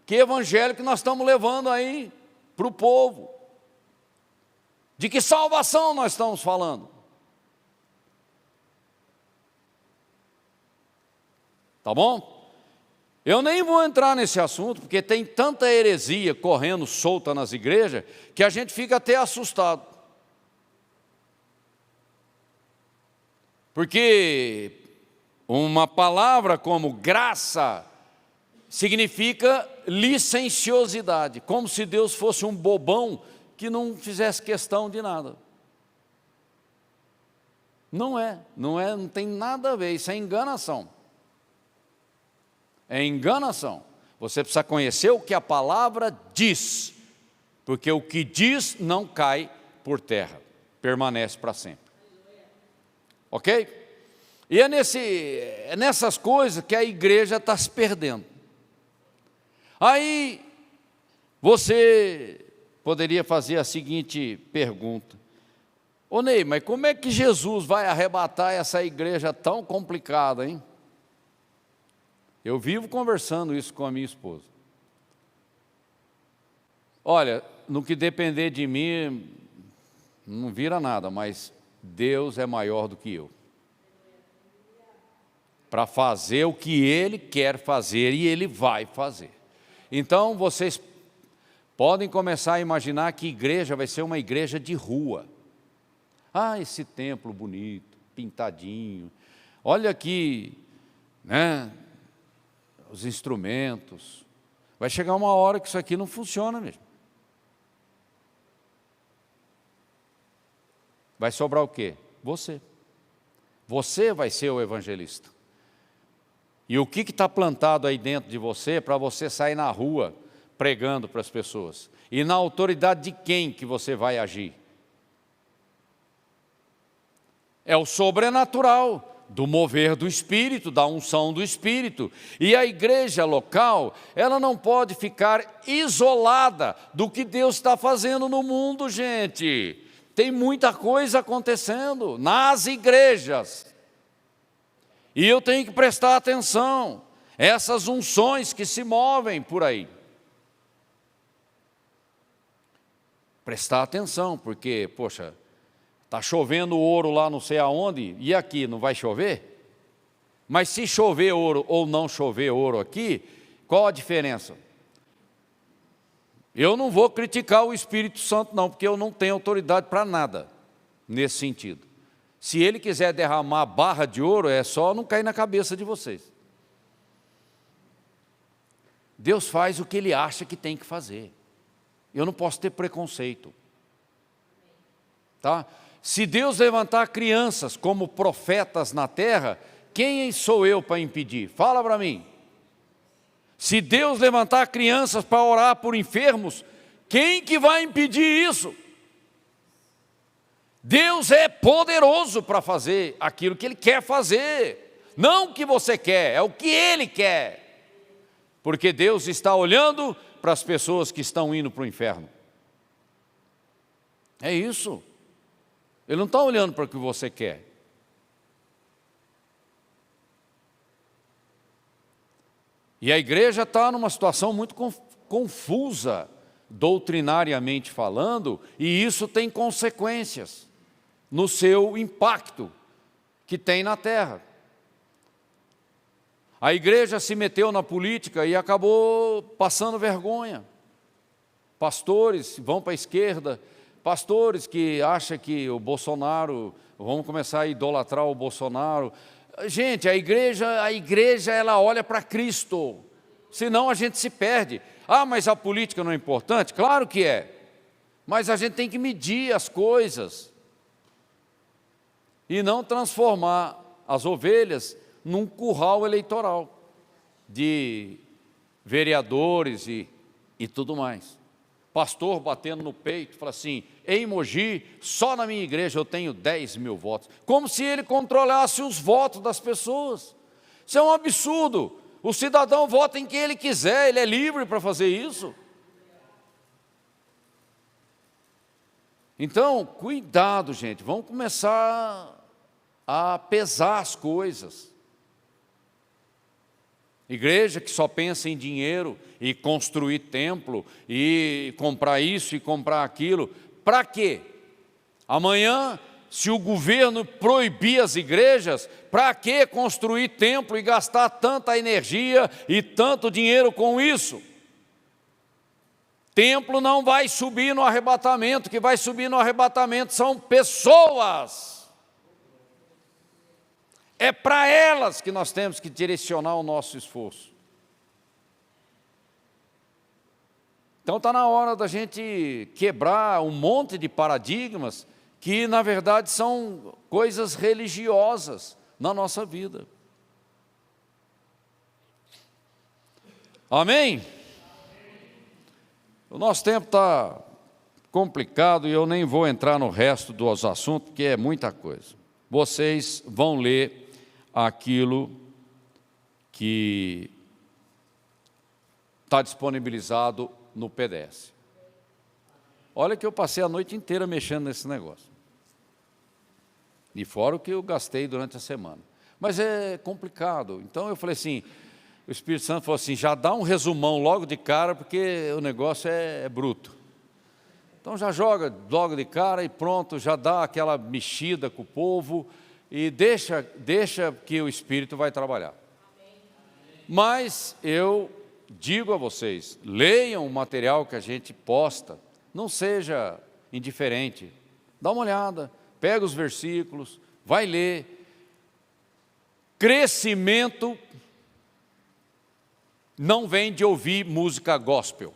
Que evangelho que nós estamos levando aí para o povo? De que salvação nós estamos falando? Tá bom? Eu nem vou entrar nesse assunto, porque tem tanta heresia correndo solta nas igrejas, que a gente fica até assustado. Porque uma palavra como graça significa licenciosidade, como se Deus fosse um bobão que não fizesse questão de nada. Não tem nada a ver, isso é enganação. É enganação. Você precisa conhecer o que a palavra diz, porque o que diz não cai por terra, permanece para sempre. Ok? E é nessas coisas que a igreja está se perdendo. Aí, você poderia fazer a seguinte pergunta: Ney, mas como é que Jesus vai arrebatar essa igreja tão complicada, hein? Eu vivo conversando isso com a minha esposa. Olha, no que depender de mim, não vira nada, mas Deus é maior do que eu, para fazer o que Ele quer fazer, e Ele vai fazer. Então vocês podem começar a imaginar que igreja vai ser uma igreja de rua. Esse templo bonito, pintadinho, olha aqui, né, os instrumentos. Vai chegar uma hora que isso aqui não funciona mesmo. Vai sobrar o quê? Você. Você vai ser o evangelista. E o que está plantado aí dentro de você para você sair na rua pregando para as pessoas? E na autoridade de quem que você vai agir? É o sobrenatural, do mover do Espírito, da unção do Espírito. E a igreja local, ela não pode ficar isolada do que Deus está fazendo no mundo, gente. Tem muita coisa acontecendo nas igrejas. E eu tenho que prestar atenção. essas unções que se movem por aí. Prestar atenção, porque, poxa, está chovendo ouro lá não sei aonde, e aqui não vai chover? Mas se chover ouro ou não chover ouro aqui, qual a diferença? Eu não vou criticar o Espírito Santo não, porque eu não tenho autoridade para nada nesse sentido. Se ele quiser derramar barra de ouro, é só não cair na cabeça de vocês. Deus faz o que Ele acha que tem que fazer. Eu não posso ter preconceito. Tá? Se Deus levantar crianças como profetas na terra, quem sou eu para impedir? Fala para mim. Se Deus levantar crianças para orar por enfermos, quem que vai impedir isso? Deus é poderoso para fazer aquilo que Ele quer fazer. Não o que você quer, é o que Ele quer. Porque Deus está olhando para as pessoas que estão indo para o inferno. É isso. Ele não está olhando para o que você quer. E a igreja está numa situação muito confusa, doutrinariamente falando, e isso tem consequências no seu impacto que tem na terra. A igreja se meteu na política e acabou passando vergonha. Pastores vão para a esquerda, pastores que acham que o Bolsonaro, vamos começar a idolatrar o Bolsonaro. Gente, a igreja ela olha para Cristo, senão a gente se perde. Ah, mas a política não é importante? Claro que é, mas a gente tem que medir as coisas e não transformar as ovelhas num curral eleitoral de vereadores e tudo mais. Pastor batendo no peito, fala assim, em Mogi, só na minha igreja eu tenho 10 mil votos. Como se ele controlasse os votos das pessoas. Isso é um absurdo. O cidadão vota em quem ele quiser, ele é livre para fazer isso. Então, cuidado, gente, vamos começar a pesar as coisas. Igreja que só pensa em dinheiro e construir templo e comprar isso e comprar aquilo, para quê? Amanhã, se o governo proibir as igrejas, para que construir templo e gastar tanta energia e tanto dinheiro com isso? Templo não vai subir no arrebatamento, o que vai subir no arrebatamento são pessoas. É para elas que nós temos que direcionar o nosso esforço. Então está na hora da gente quebrar um monte de paradigmas que na verdade são coisas religiosas na nossa vida. Amém? O nosso tempo está complicado e eu nem vou entrar no resto dos assuntos, porque é muita coisa. Vocês vão ler aquilo que está disponibilizado no PDF. Olha que eu passei a noite inteira mexendo nesse negócio. E fora o que eu gastei durante a semana. Mas é complicado. Então eu falei assim, o Espírito Santo falou assim, já dá um resumão logo de cara, porque o negócio é bruto. Então já joga logo de cara e pronto, já dá aquela mexida com o povo, e deixa que o Espírito vai trabalhar. Mas eu digo a vocês, leiam o material que a gente posta, não seja indiferente, dá uma olhada, pega os versículos, vai ler. Crescimento não vem de ouvir música gospel.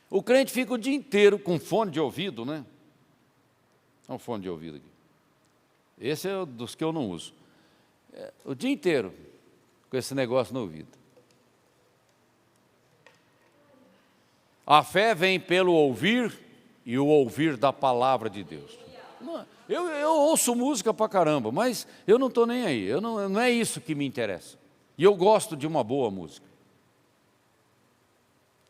O crente fica o dia inteiro com fone de ouvido, né? Olha um fone de ouvido aqui. Esse é dos que eu não uso. O dia inteiro com esse negócio no ouvido. A fé vem pelo ouvir e o ouvir da palavra de Deus. Eu ouço música pra caramba, mas eu não estou nem aí. Não é isso que me interessa. E eu gosto de uma boa música.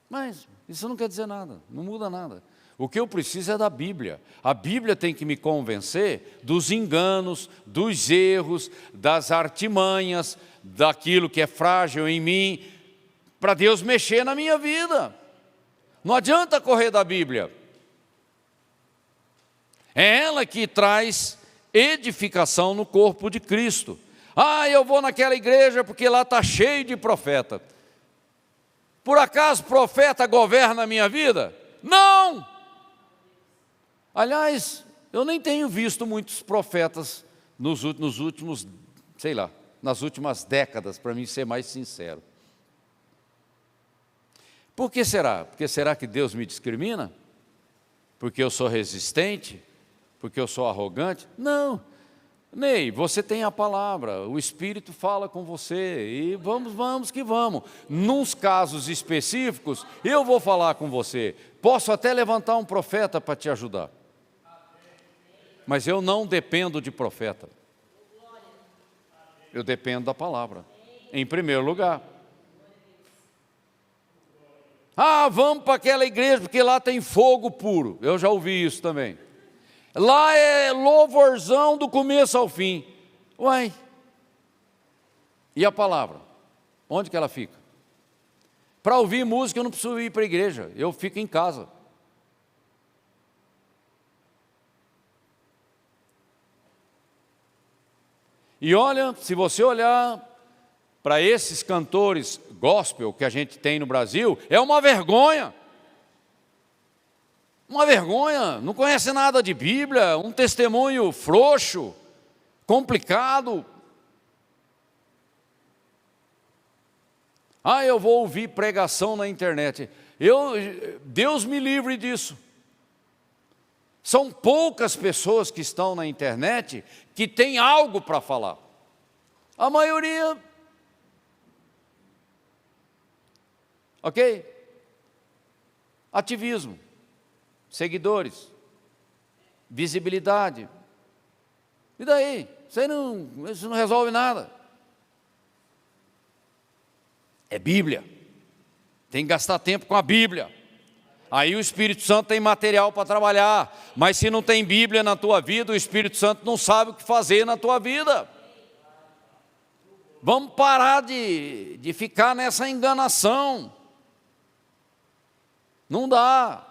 Mas isso não quer dizer nada, não muda nada. O que eu preciso é da Bíblia. A Bíblia tem que me convencer dos enganos, dos erros, das artimanhas, daquilo que é frágil em mim, para Deus mexer na minha vida. Não adianta correr da Bíblia. É ela que traz edificação no corpo de Cristo. Eu vou naquela igreja porque lá está cheio de profeta. Por acaso profeta governa a minha vida? Não! Aliás, eu nem tenho visto muitos profetas nos últimos, nas últimas décadas, para mim ser mais sincero. Por que será? Porque será que Deus me discrimina? Porque eu sou resistente? Porque eu sou arrogante? Não. Ney, você tem a palavra, o Espírito fala com você, e vamos que vamos. Nos casos específicos, eu vou falar com você. Posso até levantar um profeta para te ajudar. Mas eu não dependo de profeta. Eu dependo da palavra, em primeiro lugar. Vamos para aquela igreja, porque lá tem fogo puro. Eu já ouvi isso também. Lá é louvorzão do começo ao fim. Uai, e a palavra? Onde que ela fica? Para ouvir música eu não preciso ir para a igreja, eu fico em casa. E olha, se você olhar para esses cantores gospel que a gente tem no Brasil, é uma vergonha. Uma vergonha, não conhece nada de Bíblia, um testemunho frouxo, complicado. Eu vou ouvir pregação na internet. Deus me livre disso. São poucas pessoas que estão na internet que têm algo para falar. A maioria, ok? Ativismo. Seguidores, visibilidade. E daí? Isso não resolve nada. É Bíblia. Tem que gastar tempo com a Bíblia. Aí o Espírito Santo tem material para trabalhar. Mas se não tem Bíblia na tua vida, o Espírito Santo não sabe o que fazer na tua vida. Vamos parar de ficar nessa enganação. Não dá.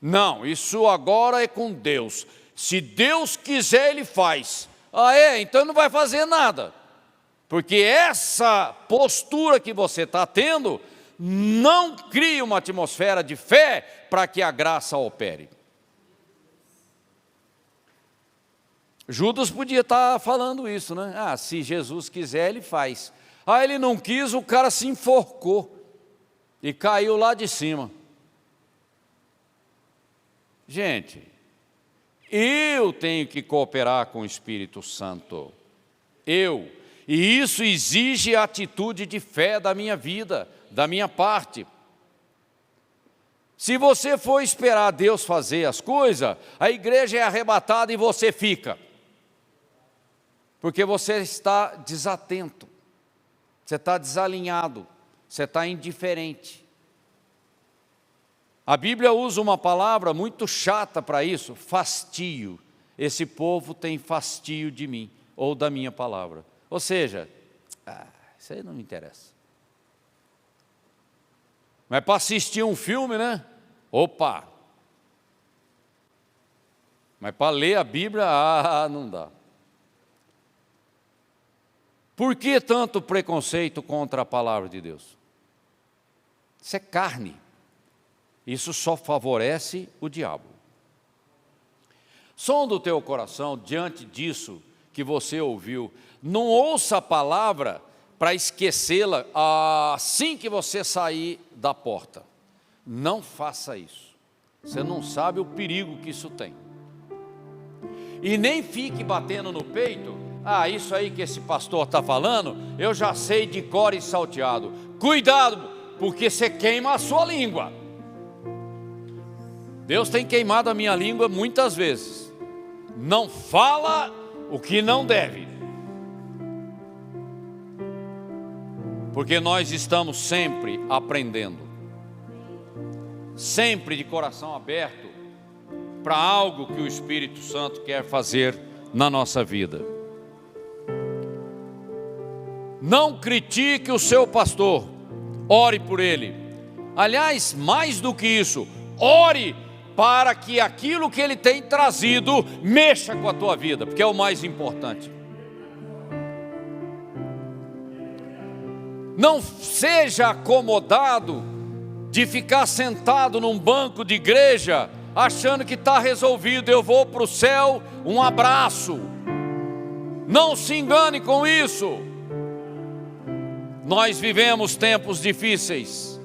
Não, isso agora é com Deus. Se Deus quiser, Ele faz. Então não vai fazer nada. Porque essa postura que você está tendo não cria uma atmosfera de fé para que a graça opere. Judas podia estar falando isso, né? Se Jesus quiser, Ele faz. Ele não quis, o cara se enforcou e caiu lá de cima. Gente, eu tenho que cooperar com o Espírito Santo. E isso exige a atitude de fé da minha vida, da minha parte. Se você for esperar Deus fazer as coisas, a igreja é arrebatada e você fica. Porque você está desatento, você está desalinhado, você está indiferente. A Bíblia usa uma palavra muito chata para isso, fastio. Esse povo tem fastio de mim, ou da minha palavra. Ou seja, isso aí não me interessa. Mas para assistir um filme, né? Opa! Mas para ler a Bíblia, não dá. Por que tanto preconceito contra a palavra de Deus? Isso é carne. Isso só favorece o diabo. Sonda o teu coração diante disso que você ouviu. Não ouça a palavra para esquecê-la assim que você sair da porta. Não faça isso. Você não sabe o perigo que isso tem. E nem fique batendo no peito. Isso aí que esse pastor está falando, eu já sei de cor e salteado. Cuidado, porque você queima a sua língua. Deus tem queimado a minha língua muitas vezes. Não fala o que não deve. porque nós estamos sempre aprendendo, sempre de coração aberto para algo que o Espírito Santo quer fazer na nossa vida. Não critique o seu pastor, ore por ele. Aliás, mais do que isso, ore para que aquilo que ele tem trazido mexa com a tua vida, porque é o mais importante. Não seja acomodado de ficar sentado num banco de igreja, achando que está resolvido, eu vou para o céu, um abraço. Não se engane com isso. Nós vivemos tempos difíceis,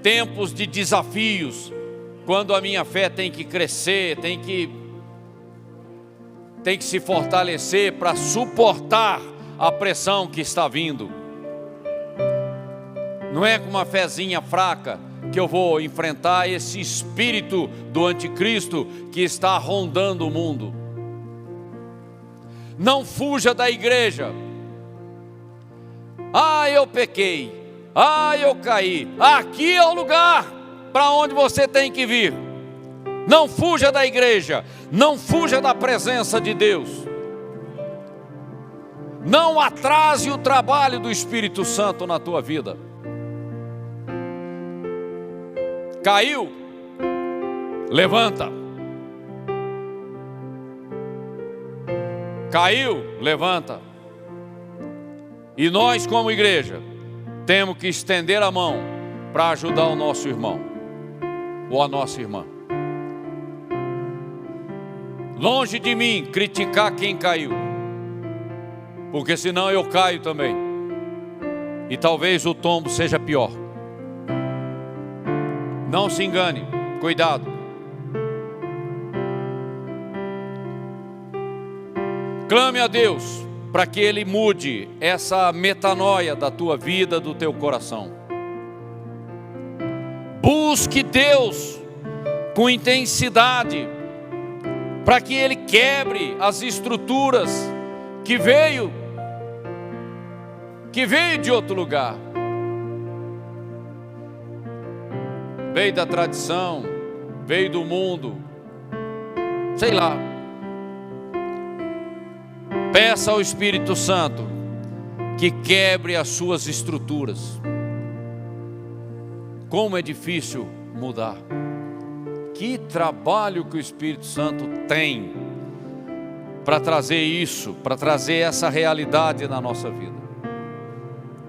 tempos de desafios, quando a minha fé tem que crescer, tem que se fortalecer para suportar a pressão que está vindo. Não é com uma fezinha fraca que eu vou enfrentar esse espírito do anticristo que está rondando o mundo. Não fuja da igreja. Ah, eu pequei. Ah, eu caí. Aqui é o lugar para onde você tem que vir. Não fuja da igreja. Não fuja da presença de Deus. Não atrase o trabalho do Espírito Santo na tua vida. Caiu? Levanta. Caiu? Levanta. E nós, como igreja, temos que estender a mão para ajudar o nosso irmão ou a nossa irmã. Longe de mim criticar quem caiu, porque senão eu caio também, e talvez o tombo seja pior. Não se engane, cuidado. Clame a Deus para que Ele mude essa metanoia da tua vida, do teu coração. Busque Deus com intensidade, para que Ele quebre as estruturas que veio de outro lugar. Veio da tradição, veio do mundo, sei lá. Peça ao Espírito Santo que quebre as suas estruturas. Como é difícil mudar. Que trabalho que o Espírito Santo tem para trazer isso, para trazer essa realidade na nossa vida.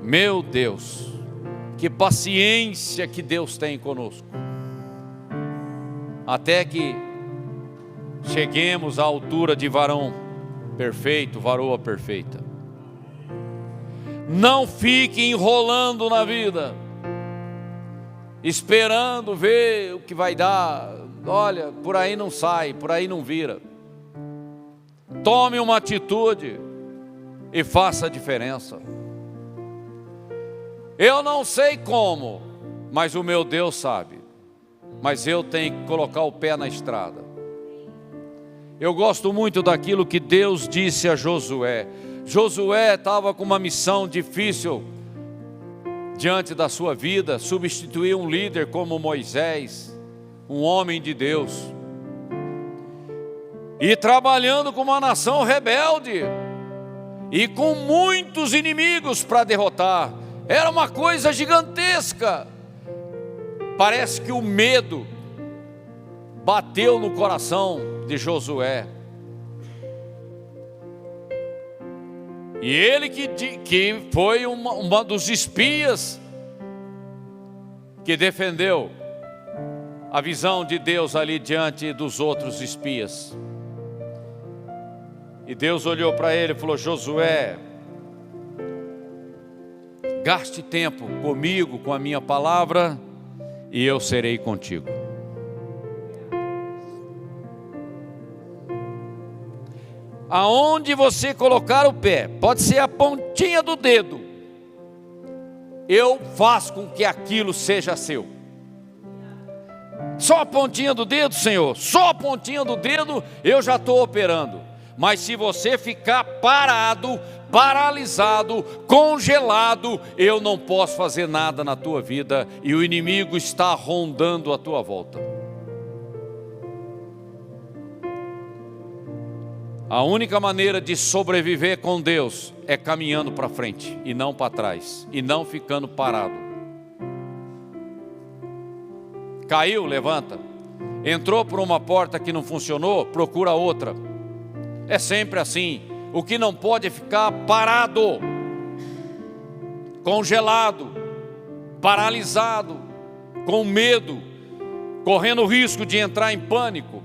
Meu Deus, que paciência que Deus tem conosco, até que cheguemos à altura de varão perfeito, varoa perfeita. Não fique enrolando na vida, esperando ver o que vai dar. Olha, por aí não sai, por aí não vira. Tome uma atitude e faça a diferença. Eu não sei como, mas o meu Deus sabe. Mas eu tenho que colocar o pé na estrada. Eu gosto muito daquilo que Deus disse a Josué. Josué estava com uma missão difícil diante da sua vida, substituir um líder como Moisés, um homem de Deus, e trabalhando com uma nação rebelde, e com muitos inimigos para derrotar. Era uma coisa gigantesca. Parece que o medo bateu no coração de Josué. E ele que foi uma dos espias que defendeu a visão de Deus ali diante dos outros espias. E Deus olhou para ele e falou: Josué, gaste tempo comigo, com a minha palavra, e eu serei contigo. Aonde você colocar o pé, pode ser a pontinha do dedo, eu faço com que aquilo seja seu. Só a pontinha do dedo, Senhor, só a pontinha do dedo eu já estou operando. Mas se você ficar parado, paralisado, congelado, eu não posso fazer nada na tua vida e o inimigo está rondando a tua volta. A única maneira de sobreviver com Deus é caminhando para frente e não para trás, e não ficando parado. Caiu, levanta. Entrou por uma porta que não funcionou, procura outra. É sempre assim. O que não pode é ficar parado, congelado, paralisado, com medo, correndo o risco de entrar em pânico.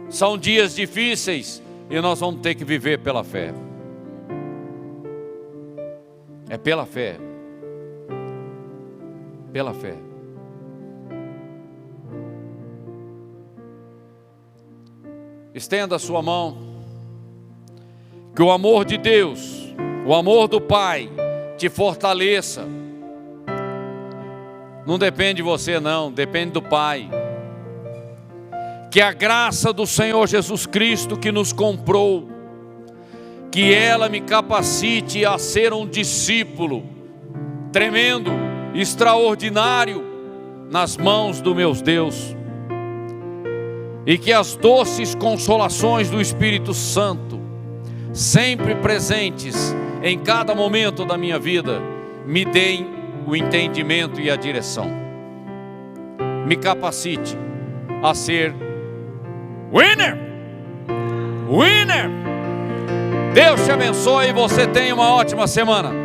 São dias difíceis e nós vamos ter que viver pela fé. É pela fé. Pela fé. Estenda a sua mão. Que o amor de Deus, o amor do Pai, te fortaleça. Não depende de você não, depende do Pai. Que a graça do Senhor Jesus Cristo que nos comprou, que ela me capacite a ser um discípulo tremendo, extraordinário nas mãos do meu Deus. E que as doces consolações do Espírito Santo, sempre presentes em cada momento da minha vida, me deem o entendimento e a direção. Me capacite a ser winner. Winner. Deus te abençoe e você tenha uma ótima semana.